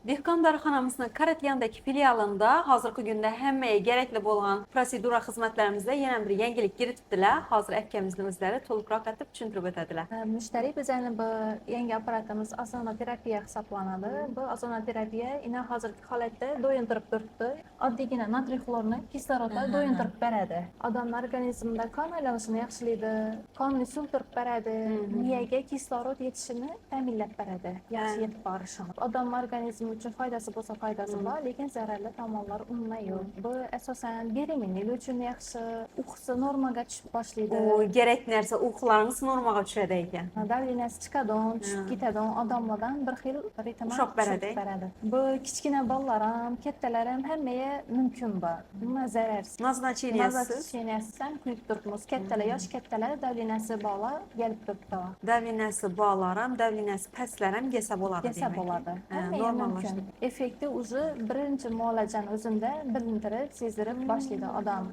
Dehqon Daraxanamızın Karatyandakı filialında hazırki gündə həmməyə gərəkli olan prosedura xidmətlərimizdə yenə bir yenilik kiritdilər. Hazır əhkəmimizin özləri toluqraq etib düşündürüb ötədilər. Müşteri bizden bu yeni aparatımız azonoterapiya hesaplanады. Bu azonoterapiya yine hazırki halatda doyundurub durdu. Addigina natriy xlorunu kislorodla doyundurub beradi. Adam organizmida kan aylanışını yaxshilaydi, qonni suvdirib beradi, miyaga kislorod yetishini ta'minlab beradi, yaxshi yetib borishini. Adam organizmi uchun foydasi bo'lsa foydasi bor, lekin zararli tomonlari umuman yo'q. Bu asosan beremenlik uchun yaxshi, uyqusi normaga tushib boshlaydi. O gerek narsa uyqularınız normaga tushadi ekan. Davleniyasi chiqadigan, tushib ketadigan odamlardan bir xil ritmga Ushab beradi. Bu kichkina bolalar ham, kattalar ham hammaga mumkin bu. Nima zararsiz. Nazarçiynəsiz. Nazarçiynəsizdan quyib turibmiz. Kattalar, yosh kattalar davleniyasi bog'lar gelib turibdi. Davleniyasi bağlaram, davleniyasi pastlaram yesa bo'ladi demak. Yesa bo'ladi. Hammaga mumkin. Effekti o'zi birinchi muolajani o'zida bilintirib, sezdirib boshlaydi odam.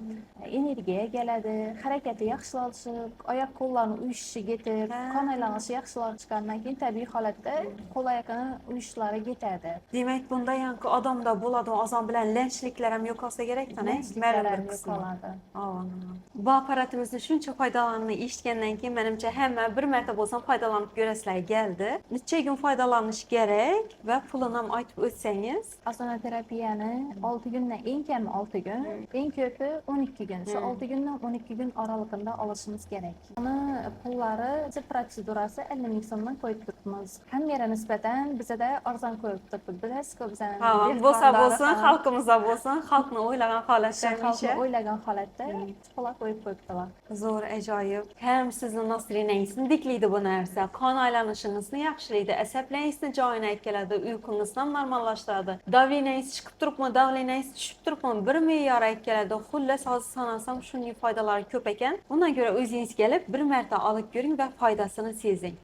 Energiya keladi, harakati yaxshilashib, oyoq qo'llarni uyushi ketib, qon aylanishi yaxshilashib chiqqandan keyin tabiiy holatda qo'l oyoqni uyushlari ketadi. Demak, bunda yanki odamda bo'ladi azon bilan lenchliklar ham yo'qolsa kerak-da, ma'lum bir qismi. Bu aparatimizni shuncha foydalanishini eshitgandan keyin menimcha hamma bir marta bo'lsa foydalanib ko'rasizlar keldi. Necha kun foydalanish kerak va pulini ham aytib o'tsangiz. Azonoterapiyani 6 kundan eng kami 6 kun, eng ko'pi 12 kun. Shu 6 kundan 12 kun oralig'ida olishimiz kerak. Uni pullari protsedurasi 50 ming so'mdan qo'yib turibmiz. Hammaga nisbatan bizda arzon qo'yib turibdi. Biz bizani bo'lsa bo'lsin, xalqimizda bo'lsin, xalqni o'ylagan holatda xalqni o'ylagan holatda pullar qo'yib qo'yibdilar. Zo'r, ajoyib. Ham sizni nasrinangizni diklaydi bu narsa, qon aylanishingizni yaxshilaydi, asablaringizni joyiga keladi, uyqungizni normallashtiradi. Davleniyingiz chiqib turibmi, davleniyingiz tushib turibmi, bir me'yorga keladi. Xullas, hozir sanasam shunday foydalari ko'p ekan. Bundan ko'ra o'zingiz kelib bir marta olib ko'ring va foydasini sezing.